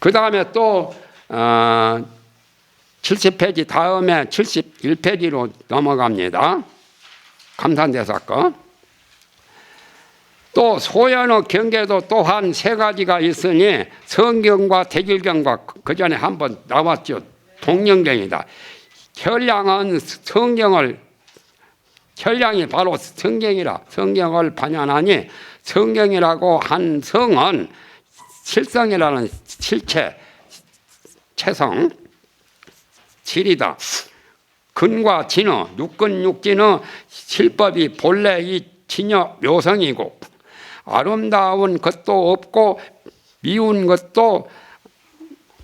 그 다음에 또 70페이지 다음에 71페이지로 넘어갑니다. 감산대사 거. 또 소연의 경계도 또한 세 가지가 있으니 성경과 대질경과 그 전에 한번 나왔죠. 동령경이다. 혈량은 혈량이 바로 성경이라 성경을 반영하니 성경이라고 한 성은 실성이라는 실체, 체성, 질이다. 근과 진어, 육근 육진의 실법이 본래 이 진여 묘성이고 아름다운 것도 없고 미운 것도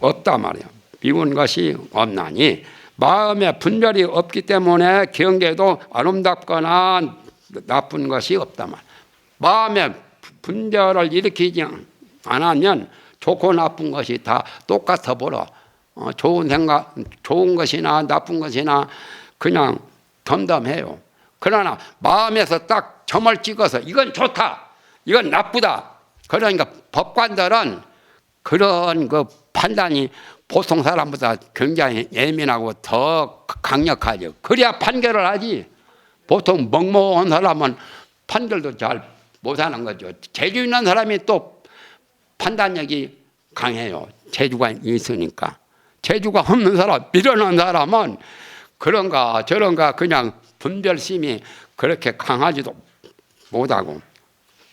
없다 말이야. 미운 것이 없나니 마음에 분별이 없기 때문에 경계도 아름답거나 나쁜 것이 없다 말이야. 마음에 분별을 일으키지 않으면 좋고 나쁜 것이 다 똑같아 보여. 좋은 생각, 좋은 것이나 나쁜 것이나 그냥 덤덤해요. 그러나 마음에서 딱 점을 찍어서 이건 좋다, 이건 나쁘다. 그러니까 법관들은 그런 그 판단이 보통 사람보다 굉장히 예민하고 더 강력하죠. 그래야 판결을 하지. 보통 멍멍한 사람은 판결도 잘 못하는 거죠. 재주 있는 사람이 또 판단력이 강해요. 재주가 있으니까. 재주가 없는 사람, 미련한 사람은 그런가 저런가 그냥 분별심이 그렇게 강하지도 못하고,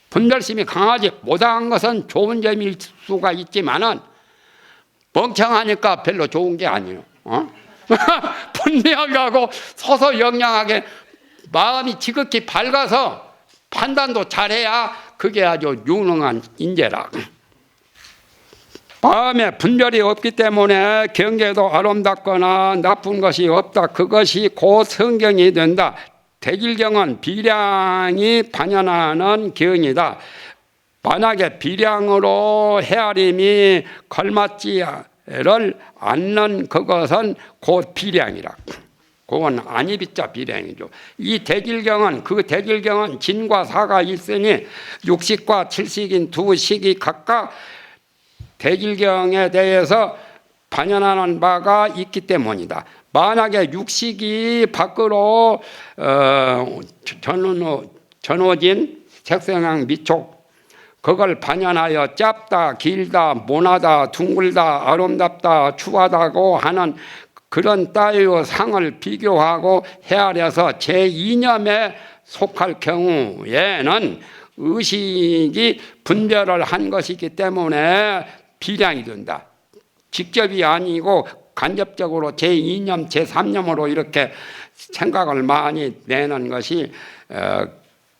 분별심이 강하지 못한 것은 좋은 점일 수가 있지만은 멍청하니까 별로 좋은 게 아니에요. 분명하고 서서영량하게 마음이 지극히 밝아서 판단도 잘해야 그게 아주 유능한 인재라. 마음에 분별이 없기 때문에 경계도 아름답거나 나쁜 것이 없다. 그것이 곧 성경이 된다. 대질경은 비량이 반연하는 경이다. 만약에 비량으로 헤아림이 걸맞지를 않는 그것은 곧 비량이라. 그건 아니비자 비량이죠. 이 대질경은 그 대질경은 진과 사가 있으니 육식과 칠식인 두 식이 각각 대질경에 대해서 반영하는 바가 있기 때문이다. 만약에 육식이 밖으로 전호진 색성향 미촉 그걸 반영하여 짧다, 길다, 모나다, 둥글다, 아름답다, 추하다고 하는 그런 따위의 상을 비교하고 헤아려서 제2념에 속할 경우에는 의식이 분별을 한 것이기 때문에 비량이 된다. 직접이 아니고 간접적으로 제2념, 제3념으로 이렇게 생각을 많이 내는 것이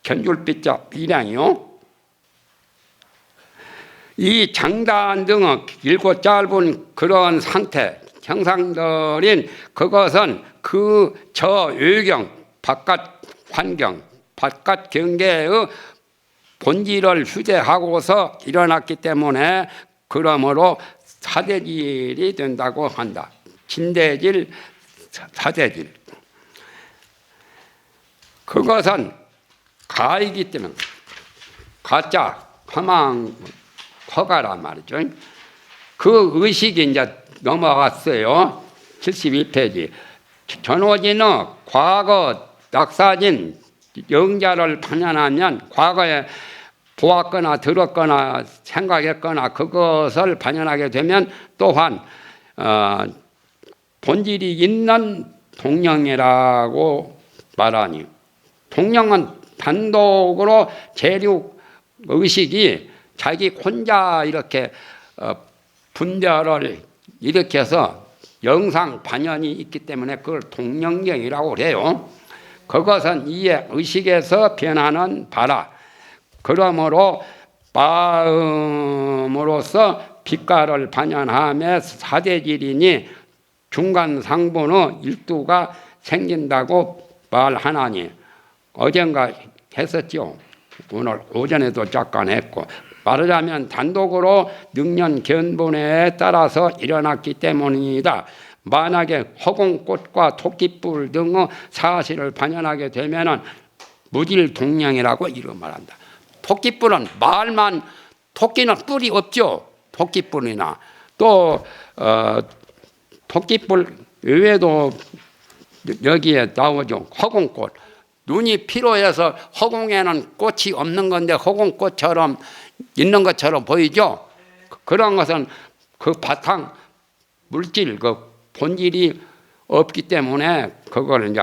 견줄비자 비량이요. 이 장단 등의 길고 짧은 그런 상태, 형상들인 그것은 그 저 외경, 바깥 환경, 바깥 경계의 본질을 휴대하고서 일어났기 때문에 그러므로 사대질이 된다고 한다. 진대질, 사대질. 그것은 가이기 때문에 가짜, 허망, 허가란 말이죠. 그 의식이 이제 넘어갔어요. 71페이지. 전호진의 과거 낙사진 영자를 반영하면 과거에 보았거나 들었거나 생각했거나 그것을 반영하게 되면 또한 본질이 있는 동령이라고 말하니, 동령은 단독으로 재륙 의식이 자기 혼자 이렇게 분별을 일으켜서 영상 반연이 있기 때문에 그걸 동령경이라고 그래요. 그것은 이에 의식에서 변하는 바라. 그러므로 마음으로서 빛깔을 반연하며 사대질이니 중간 상분의 일두가 생긴다고 말하나니, 어젠가 했었죠. 오늘 오전에도 잠깐 했고, 말하자면 단독으로 능년 견본에 따라서 일어났기 때문이다. 만약에 허공꽃과 토끼뿔 등의 사실을 반영하게 되면은 무질동령이라고 이런 말한다. 토끼뿔은 말만, 토끼는 뿔이 없죠. 토끼뿔이나 또 토끼뿔 외에도 여기에 나오죠. 허공꽃. 눈이 피로해서 허공에는 꽃이 없는 건데 허공꽃처럼 있는 것처럼 보이죠. 그런 것은 그 바탕 물질, 그 본질이 없기 때문에 그걸 이제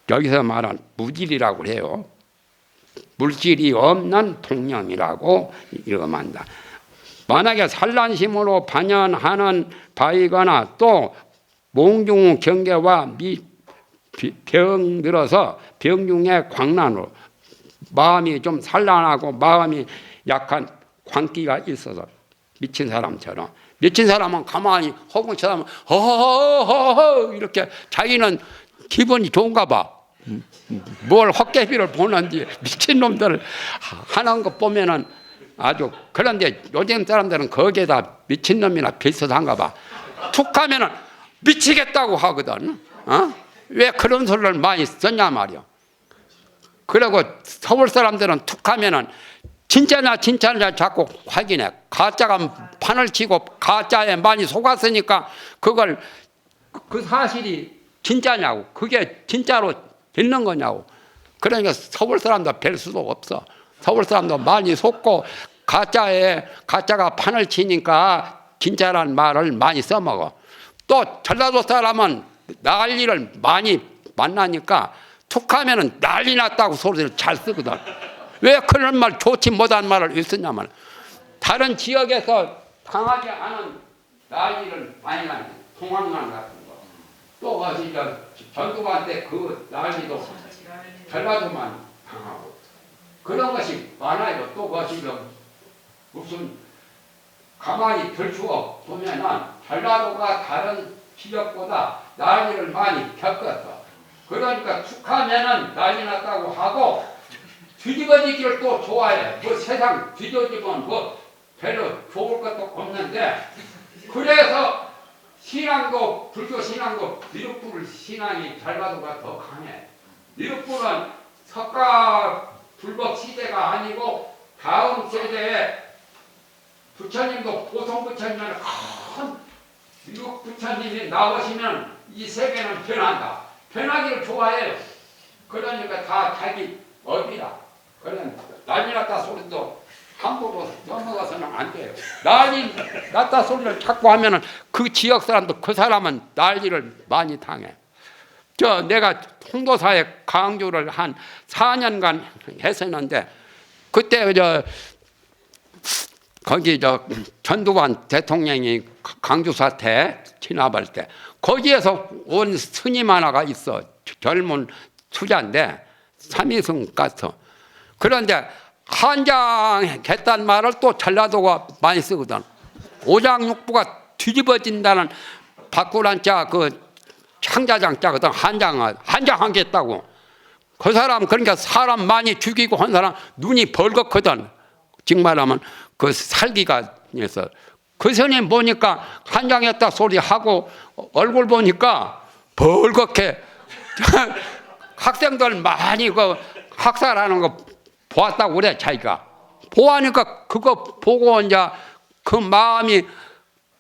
여기서 말한 무질이라고 해요. 물질이 없는 통념이라고 이름한다. 만약에 산란심으로 반연하는 바이거나 또 몽중 경계와 병 들어서 병중의 광란으로 마음이 좀 산란하고 마음이 약한 광기가 있어서 미친 사람처럼, 미친 사람은 가만히 허공 쳐다보면 허허허허 이렇게 자기는 기분이 좋은가 봐. 뭘 헛개비를 보는지 미친놈들 하는 거 보면은 아주. 그런데 요즘 사람들은 거기에다 미친놈이나 비슷한가 봐. 툭 하면은 미치겠다고 하거든. 왜 그런 소리를 많이 썼냐 말이야. 그리고 서울 사람들은 툭 하면은 진짜냐 진짜냐 자꾸 확인해. 가짜가 판을 치고 가짜에 많이 속았으니까 그걸 그 사실이 진짜냐고, 그게 진짜로 있는 거냐고. 그러니까 서울 사람도 별 수도 없어. 서울 사람도 많이 속고 가짜가 판을 치니까 진짜라는 말을 많이 써먹어. 또 전라도 사람은 난리를 많이 만나니까 툭 하면은 난리 났다고 소리를 잘 쓰거든. 왜 그런 말, 좋지 못한 말을 왜 쓰냐면 다른 지역에서 당하지 않은 난리를 많이 나는 통황난 같은 거. 또 어디 전두환때 그 난리도 전라도만 당하고 그런 것이 많아요. 또 그것이 무슨 가만히 들추어 보면은 전라도가 다른 지역보다 난리를 많이 겪었어. 그러니까 툭하면은 난리 났다고 하고 뒤집어지기를 또 좋아해. 뭐 세상 뒤집어지면 뭐 별로 좋을 것도 없는데, 그래서 신앙도 불교 신앙도 미륵불 신앙이 전라도가 더 강해. 미륵불은 석가 불법 시대가 아니고 다음 세대에 부처님도 보통 부처님은 큰 미륵 부처님이 나오시면 이 세계는 변한다. 변하기를 좋아해요. 그러니까 다 자기 업이라. 그런 난리 났다 소리도 함부로 넘어가서는 안 돼요. 난리 났다 소리를 자꾸 하면은 그 지역 사람도 그 사람은 난리를 많이 당해. 내가 통도사에 강주를 한 4년간 했었는데 그때 거기 전두환 대통령이 강주 사태 진압할 때 거기에서 온 스님 하나가 있어. 젊은 수자인데 삼위승 갔어. 그런데 한장했단 말을 또 전라도가 많이 쓰거든. 오장육부가 뒤집어진다는 바꾸란자 그 창자장자거든. 한장하겠다고. 그 사람 그러니까 사람 많이 죽이고 한 사람 눈이 벌겋거든. 정말하면 그 살기가 해서 그 스님 보니까 한장했다 소리 하고 얼굴 보니까 벌겋게 학생들 많이 그 학살하는 거 보았다고 그래. 자기가 보아니까 그거 보고 이제 그 마음이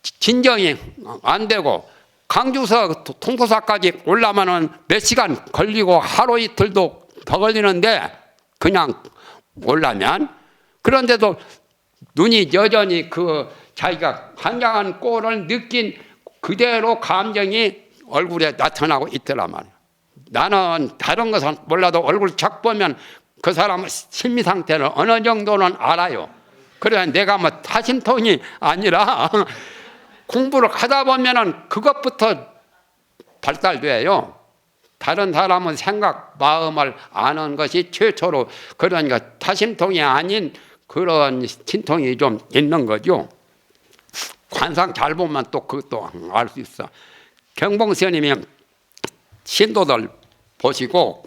진정이 안 되고 강주서 통도사까지 올라면은 몇 시간 걸리고 하루 이틀도 더 걸리는데 그냥 올라면, 그런데도 눈이 여전히 그 자기가 환장한 꼴을 느낀 그대로 감정이 얼굴에 나타나고 있더란 말이야. 나는 다른 것은 몰라도 얼굴 착 보면 그 사람의 심리 상태를 어느 정도는 알아요. 그래 내가 뭐 타심통이 아니라 공부를 하다 보면은 그것부터 발달돼요. 다른 사람은 생각, 마음을 아는 것이 최초로, 그러니까 타심통이 아닌 그런 신통이 좀 있는 거죠. 관상 잘 보면 또 그것도 알 수 있어. 경봉스님이 신도들 보시고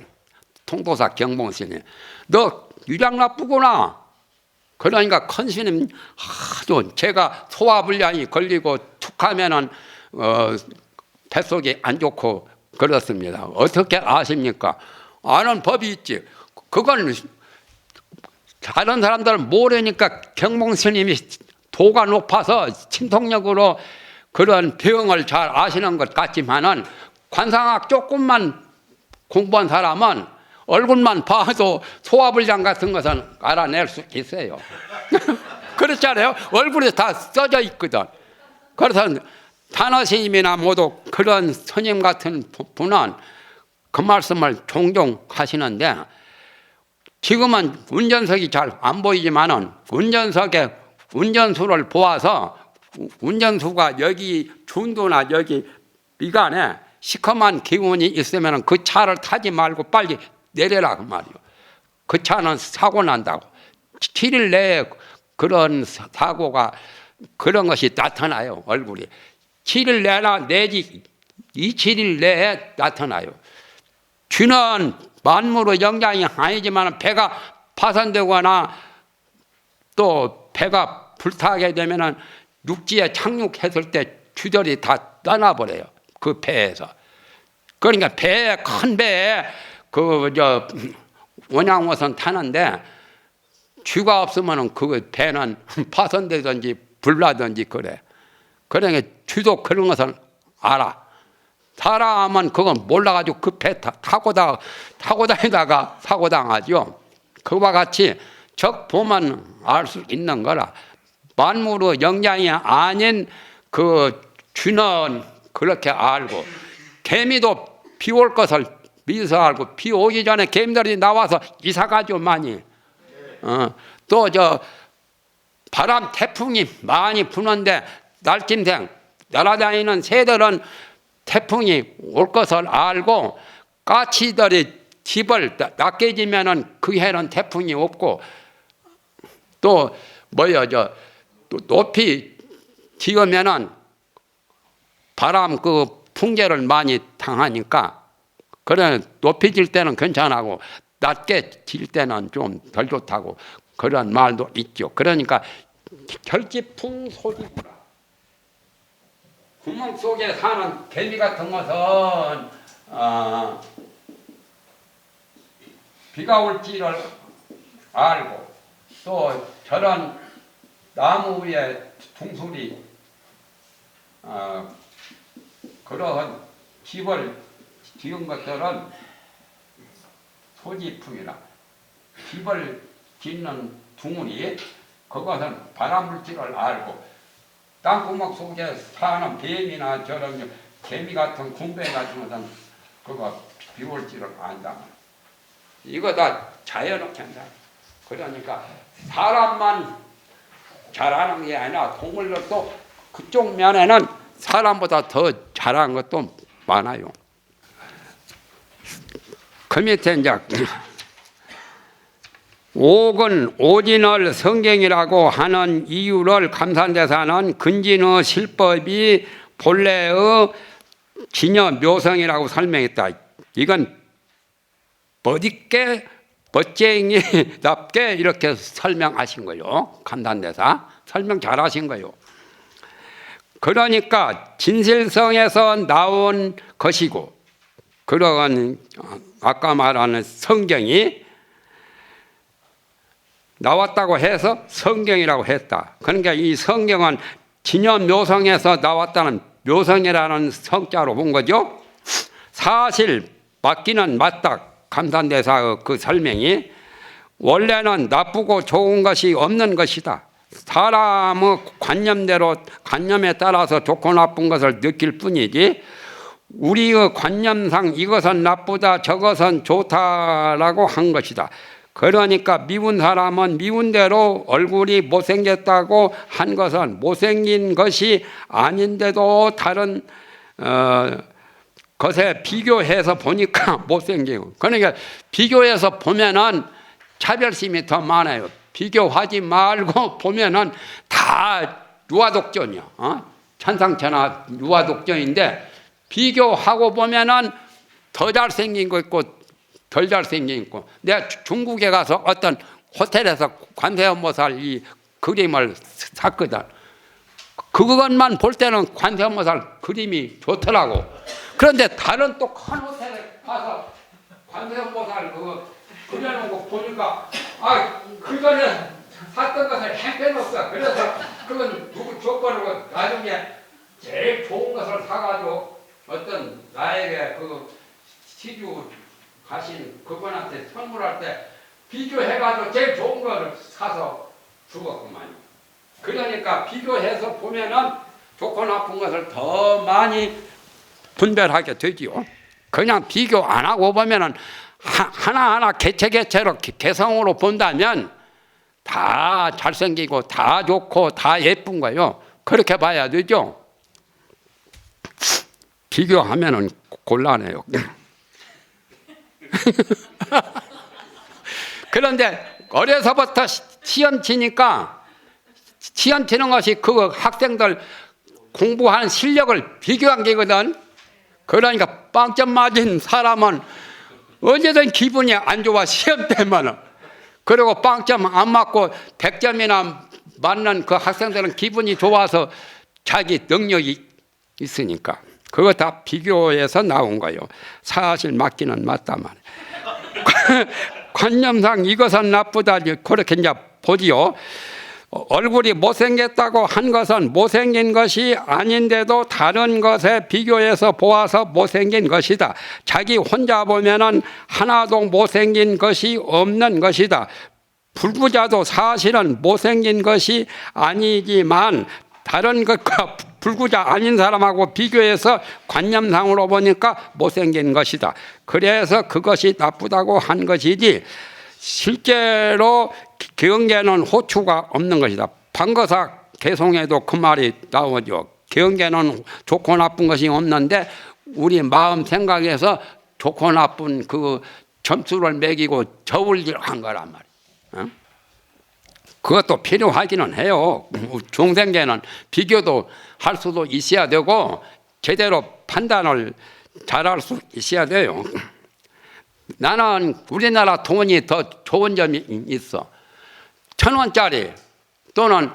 통도사 경봉스님, 너 유량 나쁘구나. 그러니까 큰 스님 아주 제가 소화불량이 걸리고 툭하면은 뱃속이 안 좋고 그렇습니다. 어떻게 아십니까? 아는 법이 있지. 그건 다른 사람들은 모르니까 경봉스님이 도가 높아서 침통력으로 그런 병을 잘 아시는 것 같지만은 관상학 조금만 공부한 사람은 얼굴만 봐도 소화불량 같은 것은 알아낼 수 있어요. 그렇잖아요. 얼굴에 다 써져 있거든. 그래서 단어스님이나 모두 그런 스님 같은 분은 그 말씀을 종종 하시는데, 지금은 운전석이 잘 안 보이지만은 운전석에 운전수를 보아서 운전수가 여기 중도나 여기 미간에 시커먼 기운이 있으면 그 차를 타지 말고 빨리 내려라 그 말이요. 그 차는 사고 난다고. 7일 내에 그런 사고가 그런 것이 나타나요. 얼굴이 7일 내나 내지 27일 내에 나타나요. 쥐는 만물의 영장이 아니지만 배가 파손되거나 또 배가 불타게 되면은 육지에 착륙했을 때 쥐들이 다 떠나버려요. 그 배에서. 그러니까 배에 큰 배에 원양어선 타는데 쥐가 없으면은 그 배는 파손되든지 불나든지 그래. 그러니까 쥐도 그런 것을 알아. 사람은 그건 몰라가지고 그 배 타고 다니다가 사고 당하죠. 그와 같이 적 보면 알 수 있는 거라. 만물의 영장이 아닌 그 쥐는 그렇게 알고, 개미도 비 올 것을 미서 알고, 비 오기 전에 개미들이 나와서 이사 가죠 많이. 또 바람 태풍이 많이 부는데 날짐승 날아다니는 새들은 태풍이 올 것을 알고 까치들이 집을 낮게 지면은 그 해는 태풍이 없고, 또 또 높이 지으면은 바람 그 풍재를 많이 당하니까, 그래 높이 질 때는 괜찮고 낮게 질 때는 좀 덜 좋다고 그런 말도 있죠. 그러니까 결지풍 소지구나. 구멍 속에 사는 개미 같은 것은 비가 올지를 알고, 또 저런 나무 위에 둥소리 그러한 집을 지은 것들은 소지풍이라. 집을 짓는 둥우리, 그것은 바람물질을 알고, 땅구멍 속에 사는 뱀이나 저런 개미 같은 군배 같은 것은 그거 비올지를 안다. 이거 다 자연의 현상. 그러니까 사람만 잘하는 게 아니라 동물들도 그쪽 면에는 사람보다 더 잘하는 것도 많아요. 그 밑에 이제 옥은 오진을 성경이라고 하는 이유를 감산대사는 근진의 실법이 본래의 진여 묘성이라고 설명했다. 이건 멋있게 멋쟁이답게 이렇게 설명하신 거요. 감산대사 설명 잘하신 거요. 그러니까 진실성에서 나온 것이고, 그러한 아까 말하는 성경이 나왔다고 해서 성경이라고 했다. 그러니까 이 성경은 진여 묘성에서 나왔다는 묘성이라는 성자로 본 거죠. 사실 맞기는 맞다. 감산대사의 그 설명이 원래는 나쁘고 좋은 것이 없는 것이다. 사람의 관념에 따라서 좋고 나쁜 것을 느낄 뿐이지, 우리의 관념상 이것은 나쁘다 저것은 좋다라고 한 것이다. 그러니까 미운 사람은 미운 대로 얼굴이 못생겼다고 한 것은 못생긴 것이 아닌데도 다른 것에 비교해서 보니까 못생기고, 그러니까 비교해서 보면은 차별심이 더 많아요. 비교하지 말고 보면은 다 유아독존이야. 천상천하 유아독존인데, 비교하고 보면은 더 잘생긴 거 있고 덜 잘생긴 거. 내가 중국에 가서 어떤 호텔에서 관세음보살 이 그림을 샀거든. 그것만 볼 때는 관세음보살 그림이 좋더라고. 그런데 다른 또 큰 호텔에 가서 관세음보살 그거 그려놓은 거 보니까 그전에 샀던 것을 햄빼놓았어. 그래서 그건 누구 조건으로 나중에 제일 좋은 것을 사가지고 어떤 나에게 그 시주 가신 그분한테 선물할 때 비교해가지고 제일 좋은 거를 사서 주었구만요. 그러니까 비교해서 보면은 좋고 나쁜 것을 더 많이 분별하게 되지요. 그냥 비교 안 하고 보면은 하나하나 개체개체로 개성으로 본다면 다 잘생기고 다 좋고 다 예쁜 거예요. 그렇게 봐야 되죠. 비교하면은 곤란해요. 그런데 어려서부터 시험 치니까 시험 치는 것이 그 학생들 공부하는 실력을 비교한 게거든. 그러니까 빵점 맞은 사람은 언제든 기분이 안 좋아, 시험 때문에. 그리고 빵점 안 맞고 100점이나 맞는 그 학생들은 기분이 좋아서 자기 능력이 있으니까. 그거 다 비교해서 나온 거예요. 사실 맞기는 맞다 말이에요. 관념상 이것은 나쁘다, 그렇게 이제 보지요. 얼굴이 못생겼다고 한 것은 못생긴 것이 아닌데도 다른 것에 비교해서 보아서 못생긴 것이다. 자기 혼자 보면은 하나도 못생긴 것이 없는 것이다. 불구자도 사실은 못생긴 것이 아니지만 다른 것과 불구자 아닌 사람하고 비교해서 관념상으로 보니까 못생긴 것이다. 그래서 그것이 나쁘다고 한 것이지 실제로 경계는 호추가 없는 것이다. 방거사 개송에도 그 말이 나오죠. 경계는 좋고 나쁜 것이 없는데 우리 마음 생각에서 좋고 나쁜 그 점수를 매기고 저울질한 거란 말이에요. 그것도 필요하기는 해요. 중생계는 비교도 할 수도 있어야 되고 제대로 판단을 잘할 수 있어야 돼요. 나는 우리나라 돈이 더 좋은 점이 있어. 1,000원짜리 또는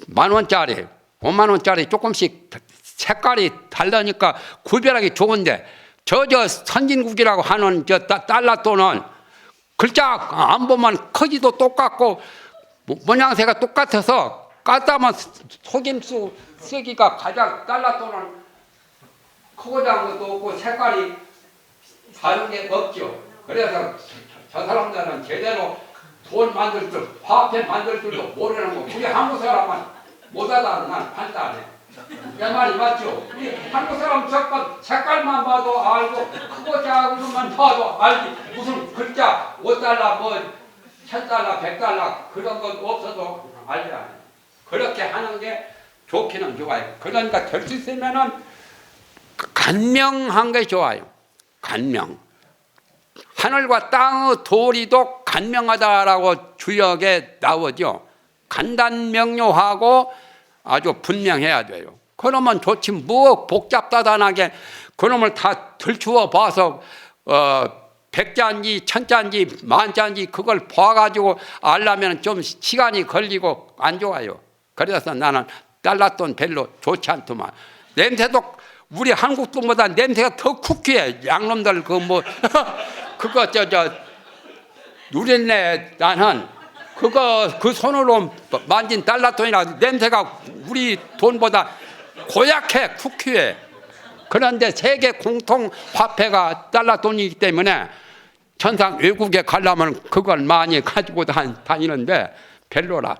10,000원짜리, 50,000원짜리 조금씩 색깔이 다르니까 구별하기 좋은데 저 선진국이라고 하는 저 달러 돈은 글자 안 보면 크기도 똑같고 모양새가 똑같아서 까다만 속임수 쓰기가 가장 달러 돈은 크고 작은 것도 없고 색깔이 다른 게 없죠. 그래서 저 사람들은 제대로 돈 만들 줄, 화폐 만들 줄도 모르는 거. 우리 한국 사람은 못하다는 난 판단해. 내 말이 맞죠? 우리 한국 사람 색깔만 봐도 알고 크고 작은 것만 봐도 알지. 무슨 글자 5달러 뭐 1,000달러 100달러 그런 것 없어도 알지 않아요. 그렇게 하는 게 좋기는 좋아요. 그러니까 될 수 있으면은 간명한 게 좋아요. 간명. 하늘과 땅의 도리도 간명하다라고 주역에 나오죠. 간단명료하고 아주 분명해야 돼요. 그러면 좋지 뭐 복잡다단하게 그놈을 다 들추어 봐서 100자인지 1000자인지 10,000자인지 그걸 봐가지고 알려면 좀 시간이 걸리고 안 좋아요. 그래서 나는 달러돈 별로 좋지 않더만. 냄새도 우리 한국 돈보다 냄새가 더 쿠키해. 양놈들 그 뭐 그거 누린내. 나는 그거 그 손으로 만진 달러돈이라 냄새가 우리 돈보다 고약해, 쿠키해. 그런데 세계 공통 화폐가 달러돈이기 때문에 천상 외국에 가려면 그걸 많이 가지고 다니는데 별로라.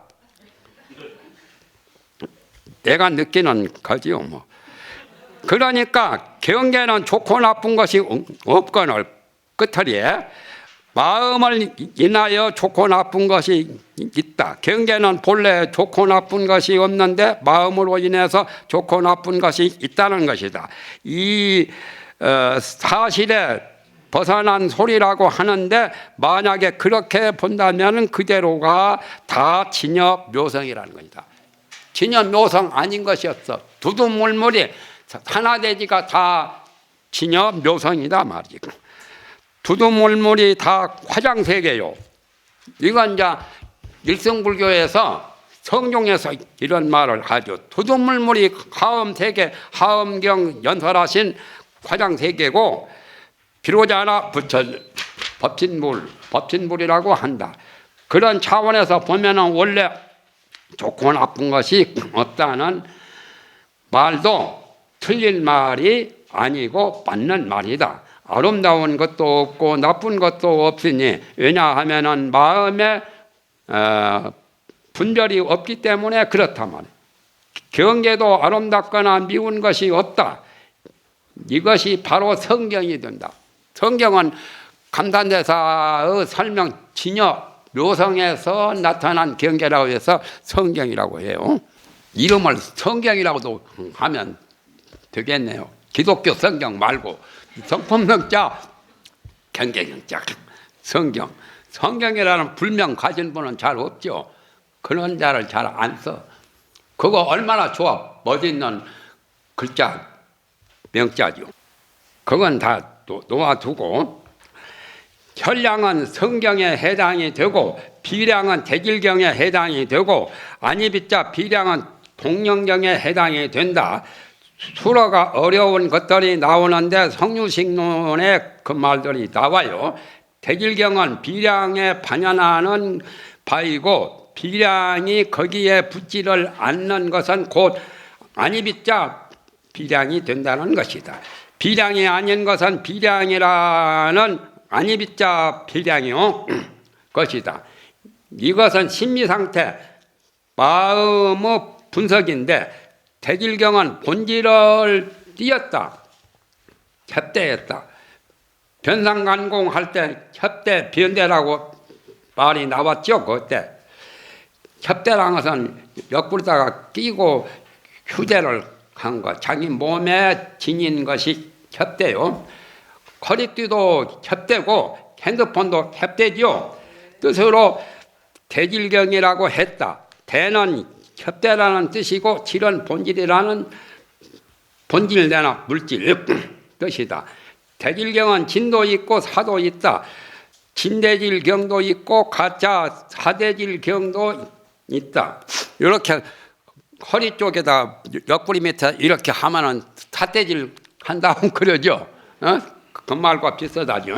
내가 느끼는 거지요 뭐. 그러니까 경계는 좋고 나쁜 것이 없거늘 끝터리에 마음을 인하여 좋고 나쁜 것이 있다. 경계는 본래 좋고 나쁜 것이 없는데 마음으로 인해서 좋고 나쁜 것이 있다는 것이다. 이 사실에 벗어난 소리라고 하는데 만약에 그렇게 본다면 그대로가 다 진여묘성이라는 것이다. 진여묘성 아닌 것이 없어. 두두물물이 하나되지가 다 진여묘성이다 말이지. 두두물물이 다 화장세계요. 이건 이제 일성불교에서 성종에서 이런 말을 하죠. 두두물물이 하음세계, 하음경 연설하신 화장세계고 비로자 하나 붙여 법진물, 법진물이라고 한다. 그런 차원에서 보면은 원래 좋고 나쁜 것이 없다는 말도 틀린 말이 아니고 맞는 말이다. 아름다운 것도 없고 나쁜 것도 없으니, 왜냐하면은 마음에 분별이 없기 때문에 그렇단 말이에요. 경계도 아름답거나 미운 것이 없다. 이것이 바로 성경이 된다. 성경은 감탄대사의 설명 진역 묘성에서 나타난 경계라고 해서 성경이라고 해요. 이름을 성경이라고도 하면 되겠네요. 기독교 성경 말고 성품명자, 경계경자, 성경. 성경이라는 불명 가진 분은 잘 없죠. 그런 자를 잘 안 써. 그거 얼마나 좋아. 멋있는 글자, 명자죠. 그건 다 놓아두고, 혈량은 성경에 해당이 되고 비량은 대질경에 해당이 되고 아니비자 비량은 동령경에 해당이 된다. 수로가 어려운 것들이 나오는데 성유식론에 그 말들이 나와요. 대질경은 비량에 반연하는 바이고 비량이 거기에 붙지를 않는 것은 곧 아니비자 비량이 된다는 것이다. 비량이 아닌 것은 비량이라는 아니비자 비량이요 것이다. 이것은 심리상태, 마음의 분석인데 대질경은 본질을 띄었다. 협대했다. 변상간공할 때 협대, 변대라고 말이 나왔죠. 그때 협대라는 것은 옆구리다가 끼고 휴대를 한 것, 자기 몸에 지닌 것이 협대요. 허리띠도 협대고 핸드폰도 협대죠. 뜻으로 대질경이라고 했다. 대는 협대라는 뜻이고 질은 본질이라는 본질내나 물질 뜻이다. 대질경은 진도 있고 사도 있다. 진대질경도 있고 가짜 사대질경도 있다. 이렇게 허리 쪽에다 옆구리 밑에 이렇게 하면은 사대질 한다고 그러죠. 그 말과 비슷하죠.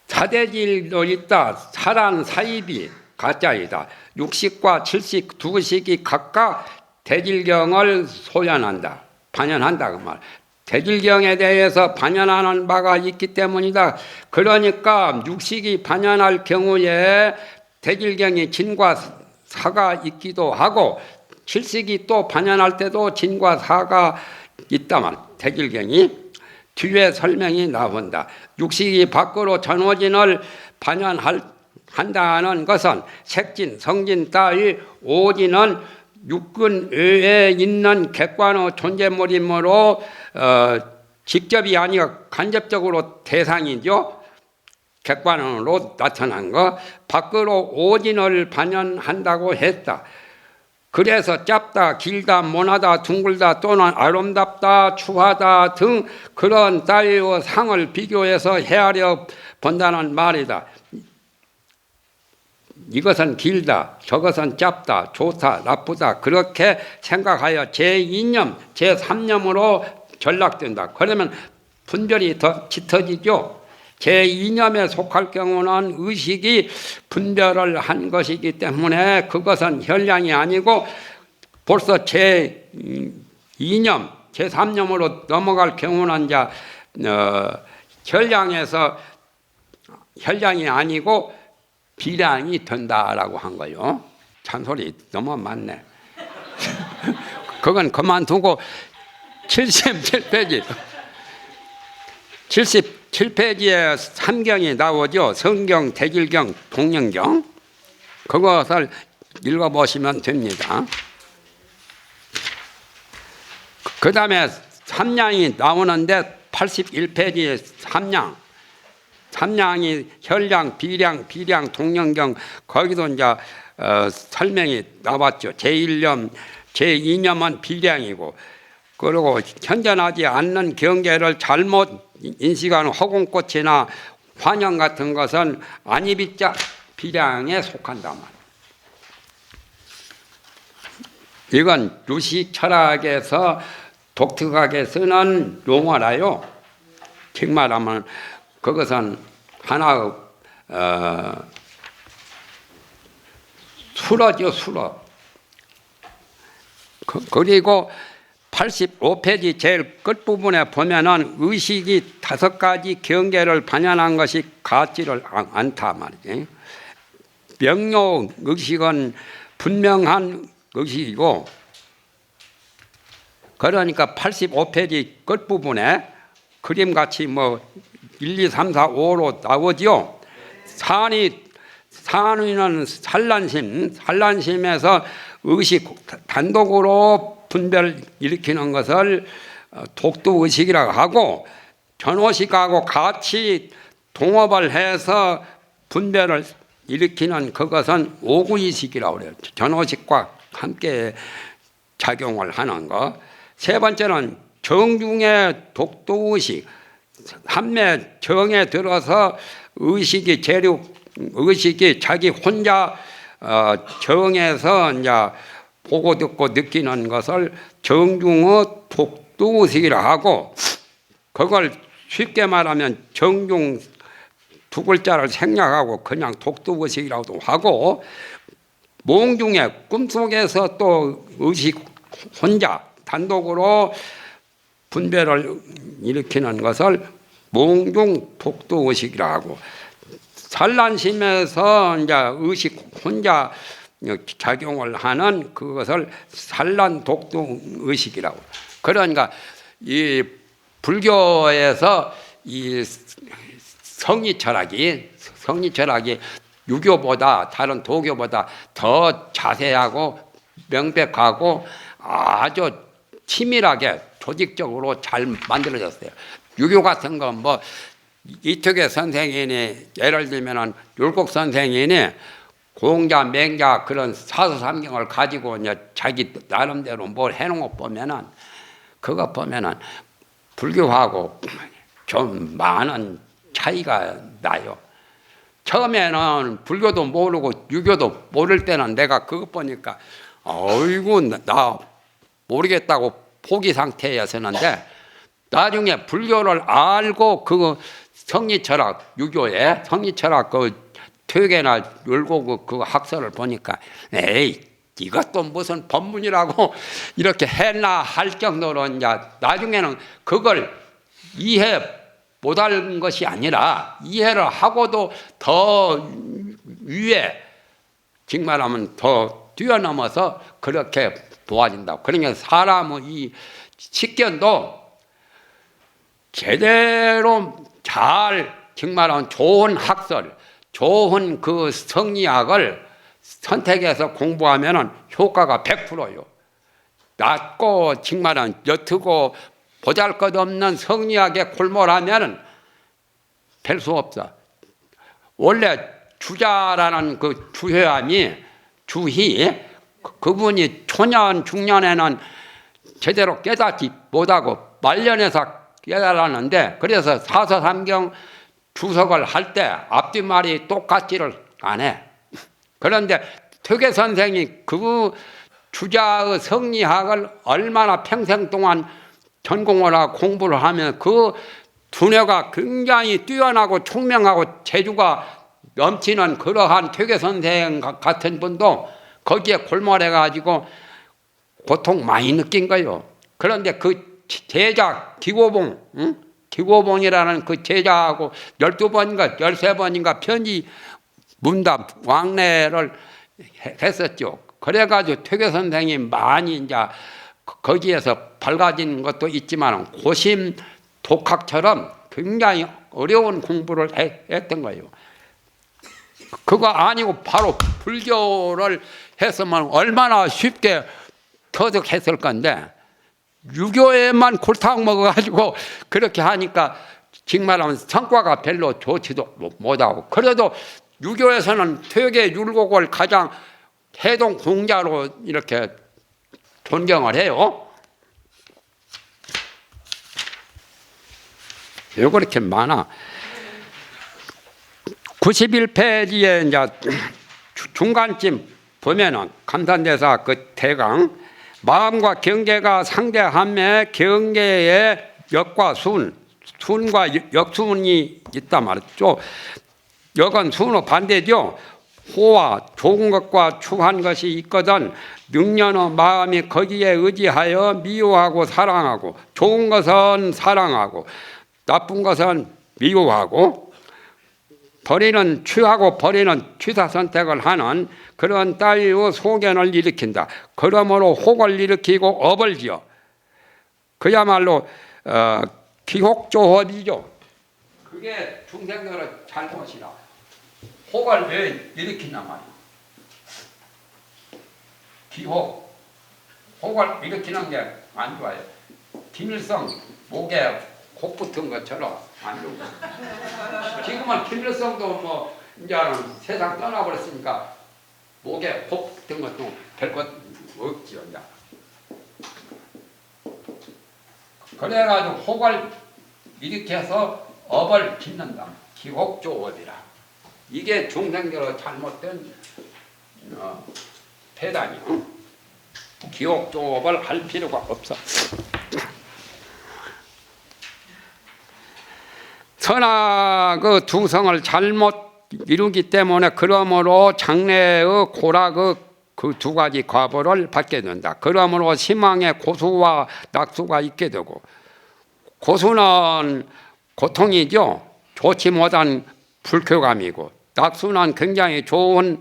사대질도 있다. 사란 사입이 가짜이다. 60과 70 두 식이 각각 대질경을 소연한다. 반연한다 그 말. 대질경에 대해서 반연하는 바가 있기 때문이다. 그러니까 60이 반연할 경우에 대질경이 진과 사가 있기도 하고 70이 또 반연할 때도 진과 사가 있다만 대질경이 뒤에 설명이 나온다. 60이 밖으로 전오진을 반연한다는 것은 색진, 성진 따위 오진은 육근 외에 있는 객관의 존재물이므로 직접이 아니라 간접적으로 대상이죠. 객관으로 나타난 것. 밖으로 오진을 반연한다고 했다. 그래서 짧다, 길다, 모나다, 둥글다 또는 아름답다, 추하다 등 그런 따위의 상을 비교해서 헤아려 본다는 말이다. 이것은 길다, 저것은 짧다, 좋다, 나쁘다 그렇게 생각하여 제2념, 제3념으로 전락된다. 그러면 분별이 더 짙어지죠. 제2념에 속할 경우는 의식이 분별을 한 것이기 때문에 그것은 혈량이 아니고 벌써 제2념, 제3념으로 넘어갈 경우는 이제 혈량이 아니고 비량이 된다라고 한 거요. 잔소리 너무 많네. 그건 그만두고 77페이지. 77페이지에 삼경이 나오죠. 성경, 대질경, 동령경. 그것을 읽어보시면 됩니다. 그 다음에 삼량이 나오는데 81페이지에 삼량이 혈량, 비량, 동령경 거기도 이제 설명이 나왔죠. 제1념, 제2념은 비량이고 그리고 현존하지 않는 경계를 잘못 인식하는 허공꽃이나 환영 같은 것은 아니비자 비량에 속한다 말이에요. 이건 루시 철학에서 독특하게 쓰는 용어라요. 즉 말하면 그것은 하나의 술어죠, 술어. 그리고 85페이지 제일 끝부분에 보면은 의식이 5가지 경계를 반영한 것이 같지를 않다 말이지. 명료 의식은 분명한 의식이고, 그러니까 85페이지 끝부분에 그림같이 뭐 1, 2, 3, 4, 5로 나오죠. 산의는 산란심에서 의식 단독으로 분별 일으키는 것을 독두의식이라고 하고, 전오식하고 같이 동업을 해서 분별을 일으키는 그것은 오구의식이라고 그래요. 전오식과 함께 작용을 하는 것. 세 번째는 정중의 독두의식. 한매 정에 들어서 의식이 자기 혼자 정에서 이제 보고 듣고 느끼는 것을 정중의 독두의식이라 하고, 그걸 쉽게 말하면 정중 2글자를 생략하고 그냥 독두의식이라고도 하고, 몽중의 꿈속에서 또 의식 혼자 단독으로 분별을 일으키는 것을 몽중 독두의식이라 하고, 산란심에서 이제 의식 혼자 작용을 하는 그것을 산란 독두의식이라고. 그러니까 이 불교에서 이 성리 철학이 유교보다 다른 도교보다 더 자세하고 명백하고 아주 치밀하게 조직적으로 잘 만들어졌어요. 유교 같은 건 뭐 이특의 선생이니, 예를 들면은 율곡 선생이니 공자, 맹자 그런 사서삼경을 가지고 이제 자기 나름대로 뭘 해놓은 거 보면은, 그거 보면은 불교하고 좀 많은 차이가 나요. 처음에는 불교도 모르고 유교도 모를 때는 내가 그거 보니까 어이구 나 모르겠다고 포기 상태였었는데, 나중에 불교를 알고 그 성리철학, 유교의 성리철학 그 퇴계나 율곡 그 학설을 보니까 에이 이것도 무슨 법문이라고 이렇게 했나 할 정도로 이제 나중에는 그걸 이해 못할 것이 아니라 이해를 하고도 더 위에 정말하면 더 뛰어넘어서 그렇게 도와진다고. 그러니까 사람의 이 식견도 제대로 잘 정말하면 좋은 학설, 좋은 그 성리학을 선택해서 공부하면은 효과가 100%요. 낮고 정말은 옅고 보잘것없는 성리학에 골몰하면은 될 수 없어. 원래 주자라는 그 주희 그분이 초년 중년에는 제대로 깨닫지 못하고 말년에서 깨달았는데, 그래서 사서삼경 주석을 할 때 앞뒤말이 똑같지를 않아. 그런데 퇴계 선생이 그 주자의 성리학을 얼마나 평생 동안 전공을 하고 공부를 하면 그 두뇌가 굉장히 뛰어나고 총명하고 재주가 넘치는 그러한 퇴계 선생 같은 분도 거기에 골몰해가지고 고통 많이 느낀 거예요. 그런데 그 제자 기고봉이라는 그 제자하고 12번인가 13번인가 편지 문답 왕래를 했었죠. 그래가지고 퇴계 선생이 많이 이제 거기에서 밝아진 것도 있지만 고심 독학처럼 굉장히 어려운 공부를 했던 거예요. 그거 아니고 바로 불교를 했으면 얼마나 쉽게 터득했을 건데, 유교에만 골탕 먹어가지고 그렇게 하니까 정말하면 성과가 별로 좋지도 못하고, 그래도 유교에서는 퇴계 율곡을 가장 해동 공자로 이렇게 존경을 해요. 왜 그렇게 많아? 91페이지에 이제 중간쯤 보면은 감산대사 그 대강, 마음과 경계가 상대함에 경계의 역과 순과 역순이 있단 말이죠. 역은 순의 반대죠. 호와 좋은 것과 추한 것이 있거든 능년의 마음이 거기에 의지하여 미워하고 사랑하고 좋은 것은 사랑하고 나쁜 것은 미워하고 버리는 취하고 버리는 취사 선택을 하는 그런 따위의 소견을 일으킨다. 그러므로 혹을 일으키고 업을 지어 그야말로 기혹조업이죠. 그게 중생들의 잘못이라. 혹을 왜 일으키냐 말이야. 혹을 일으키는 게 안 좋아요. 김일성 목에 혹 붙은 것처럼 안 좋고. 지금은 김일성도 뭐 이제는 세상 떠나버렸으니까 목에 혹 붙은 것도 별것 없지요. 이제. 그래가지고 혹을 일으켜서 업을 짓는다. 기혹조업이라. 이게 중생들의 잘못된 폐단이요. 기혹조업을 할 필요가 없어. 선악의 두 성을 잘못 이루기 때문에 그러므로 장래의 고락의 그 두 가지 과보를 받게 된다. 그러므로 심왕에 고수와 낙수가 있게 되고 고수는 고통이죠. 좋지 못한 불쾌감이고 낙수는 굉장히 좋은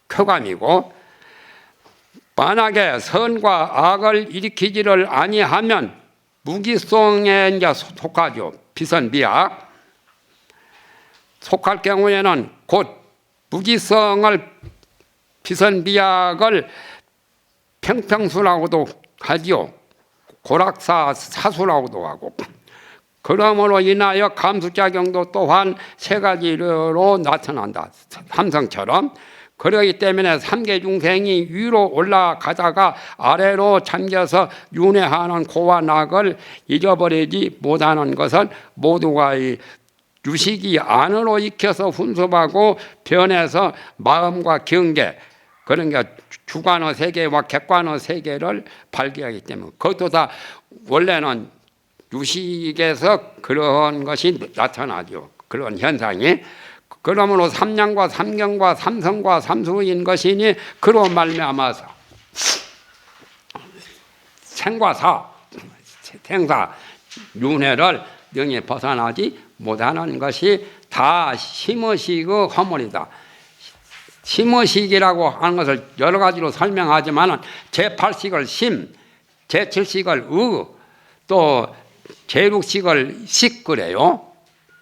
쾌감이고 만약에 선과 악을 일으키지를 아니하면 무기성에 이제 속하죠. 비선비악 속할 경우에는 곧 무기성을 비선비약을 평평수라고도 하지요. 고락사 사수라고도 하고 그러므로 인하여 감수작용도 또한 세 가지로 나타난다. 삼성처럼. 그러기 때문에 삼계중생이 위로 올라가다가 아래로 잠겨서 윤회하는 고와 낙을 잊어버리지 못하는 것은 모두가 이 유식이 안으로 익혀서 훈습하고 변해서 마음과 경계 그런 게 주관의 세계와 객관의 세계를 발견하기 때문에 그것도 다 원래는 유식에서 그런 것이 나타나죠. 그런 현상이. 그러므로 삼량과 삼경과 삼성과 삼수인 것이니 그로 말미암아서 생과 사, 생사, 윤회를 영에 벗어나지 못하는 것이 다 심의식의 허물이다. 심의식이라고 하는 것을 여러 가지로 설명하지만 제8식을 심, 제7식을 의, 또 제6식을 식 그래요.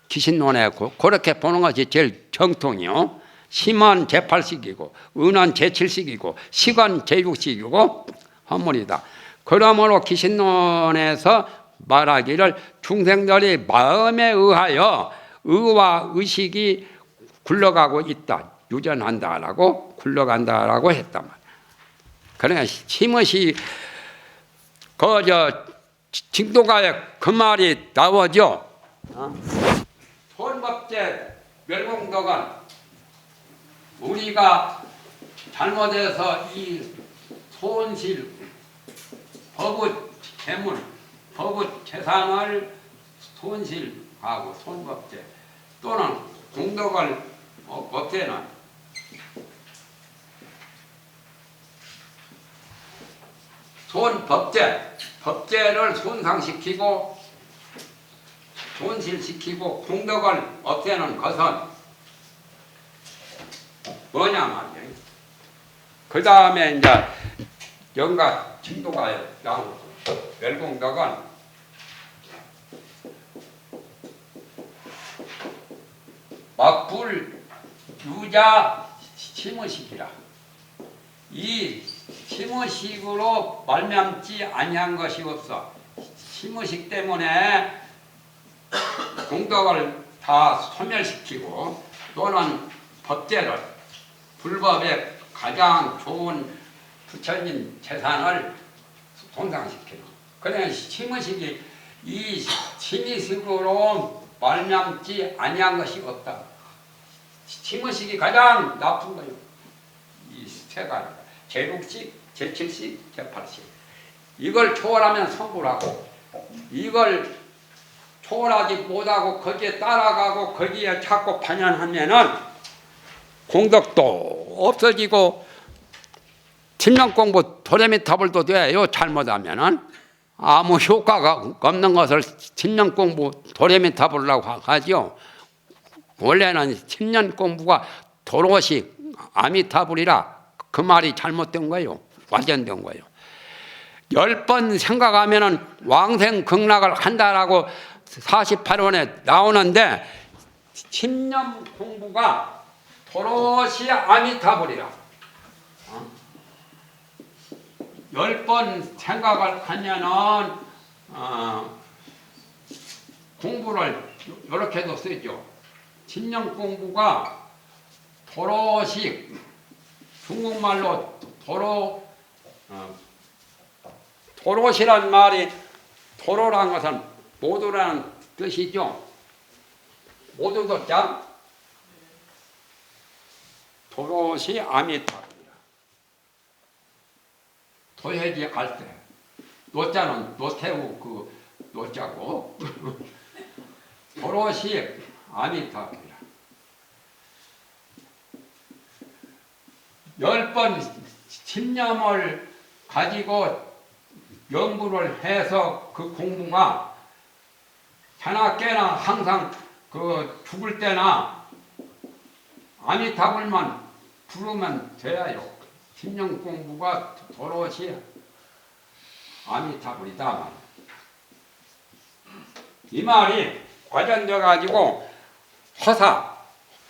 기신론에 그렇게 보는 것이 제일 정통이요. 심은 제8식이고 의는 제7식이고 식은 제6식이고 허물이다. 그러므로 기신론에서 말하기를 중생들이 마음에 의하여 의와 의식이 굴러가고 있다. 유전한다라고 굴러간다라고 했단 말이야. 그러니까 심의식 징도가에 그 말이 나오죠. 손법제 멸공덕은 우리가 잘못해서 이 손실, 법의 재물, 법의 재산을 손실하고 손법제 또는 공덕을 없애는 손법제, 법제를 손상시키고 손실시키고 공덕을 없애는 것은 뭐냐 말이에요. 그 다음에 이제 영가 징도가 나오고 멸공덕은 막불 유자 심의식이라. 이 심의식으로 말미암지 아니한 것이 없어. 심의식 때문에 공덕을 다 소멸시키고 또는 법제를 불법의 가장 좋은 부처님 재산을 손상시키는. 그래 심의식이 이 심의식으로 말미암지 아니한 것이 없다. 심의식이 가장 나쁜 거예요. 이 세 가지 제6식, 제7식, 제8식. 이걸 초월하면 성불하고 이걸 초월하지 못하고 거기에 따라가고 거기에 자꾸 반연하면은 공덕도 없어지고 침념공부 도레미타불도 돼요. 잘못하면은 아무 효과가 없는 것을 침념공부 도레미타불이라고 하죠. 원래는 침념공부가 도로시 아미타불이라 그 말이 잘못된 거예요. 완전된 거예요. 10번 생각하면은 왕생 극락을 한다라고 48원에 나오는데 침념 공부가 도로시 아미타불이라. 10번 생각을 하면은 공부를 이렇게도 쓰죠. 침념 공부가 도로시 중국말로 도로시란 말이 도로란 것은 모두라는 뜻이죠. 모두도 자 도로시 아미타불이라. 도해지 갈 때 노자는 노태우 그 노자고 도로시 아미타불이라. 10번 침념을 가지고 연구를 해서 그 공부가 자나 깨나 항상 그 죽을 때나 아미타불만 부르면 돼요. 침념 공부가 도로시 아미타불이다 말. 이 말이 과전돼 가지고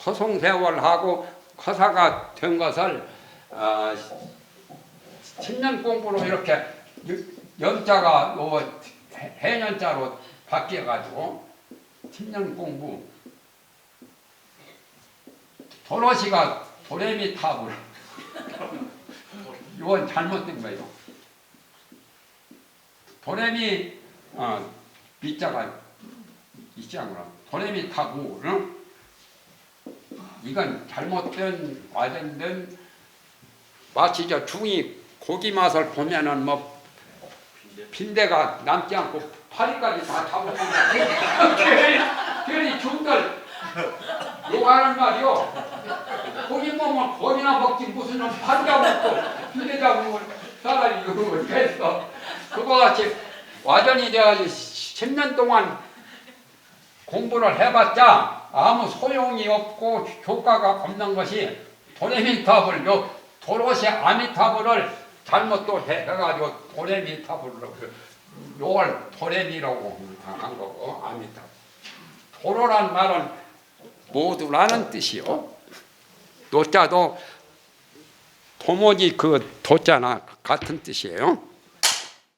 허송세월하고 허사가 된 것을 침념 공부로 이렇게 연자가 해년자로 바뀌어 가지고 침념 공부 도로시가 도레미타불 이건 잘못된 거예요. 도레미 밑자가 있지 않구나. 도레미타불 이건 잘못된 과정된 마치 저 중이 고기 맛을 보면은 뭐 빈대가 남지 않고 파리까지 다 잡아먹는다. 괜히 중들 욕하는 말이요. 고기 먹으면 고기나 먹지 무슨 놈 파리 잡고 빈대 잡고 사람이 이거 어떻겠어. 그거 같이 와전이 돼가지고 10년 동안 공부를 해봤자 아무 소용이 없고 효과가 없는 것이 도레미타불, 요 도로시 아미타불을 잘못 또 해가지고 도레미타불로 요걸 도레미라고 한 거고 아미타불. 도로란 말은 모두라는 뜻이요. 도자도 도무지 그 도자나 같은 뜻이에요.